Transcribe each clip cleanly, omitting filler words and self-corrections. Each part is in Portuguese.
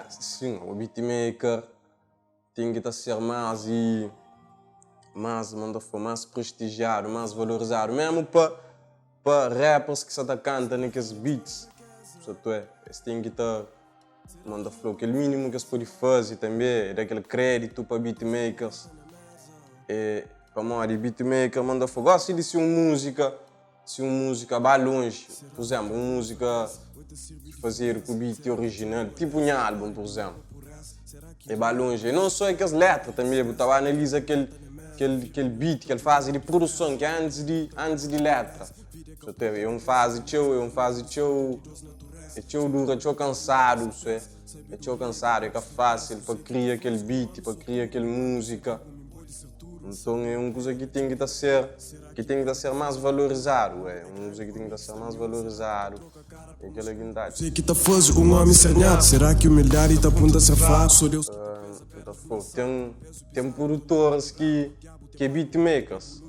sim, o beatmaker tem que ser mais prestigiado, mais valorizado, mesmo para rappers que se cantam naqueles beats. Eles têm que estar, manda flow, aquele mínimo que eles podem fazer também, daquele crédito para beatmakers. Para mim, beatmaker manda flow, gosta de ser uma música vai longe, por exemplo, uma música fazer com o beat original, tipo um álbum, por exemplo. Vai longe, e não só aquelas letras também, eu estava analisando aquele beat que ele faz de produção, que é antes de letra. É uma fase dura, cansado, é que é fácil para criar aquele beat, para criar aquela música. Então é uma coisa que tem que ser mais valorizado, uma coisa que tem que ser mais valorizado. É aquela guindade. Sei que tá faz um homem cernhado, será que humildade está aponta a ser fácil? Sou Deus. Tem produtores que é beatmakers,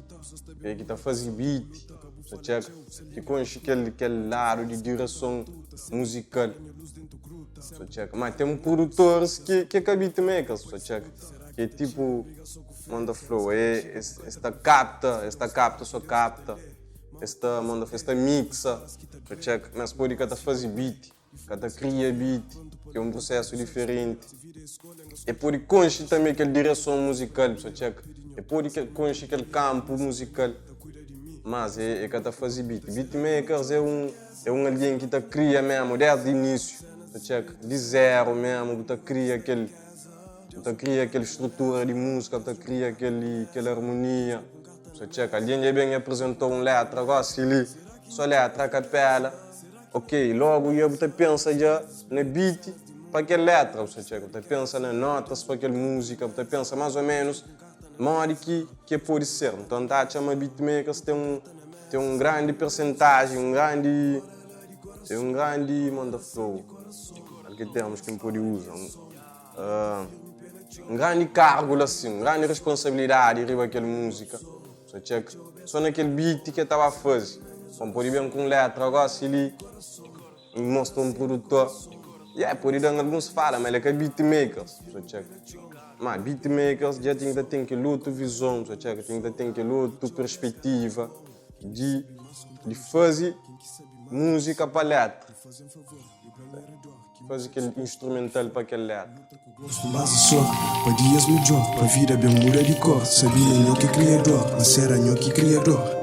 que tá fazendo beat, que conhece aquele lado de direção musical. Mas tem produtores que é beatmakers, que é tipo manda flow, esta capta, esta mixa, mas pode que fazer beat, que cria beat, que é um processo diferente. E pode conhecer também aquela direção musical, e pode conhecer aquele campo musical, mas é que fazer beat. Beatmakers é alguém que cria mesmo desde o início, de zero mesmo, que cria aquela estrutura de música, cria aquela harmonia. Alguém bem apresentou uma letra, agora se ele só letra, capela, ok, logo eu pensa já na beat para aquela letra, você pensa nas notas para aquela música, você pensa mais ou menos modo que pode ser. Então tá chama beatmakers tem um grande percentagem, um grande manda flow, que termos que pode usar. Um grande cargo, assim, uma grande responsabilidade em aquela música. Só naquele beat que eu estava a fazer. Como pode ver com letra, agora se ele mostra um produtor. Pode dar alguns falam, mas é que é beatmakers. Mas beatmakers já tem que outra visão, tem que outra perspectiva de fazer música para letra. Fazer aquele instrumental para aquele letra. Mas só, para dias melhor, para vida bem muda de cor. Sabia eu que criador, mas era eu que criador.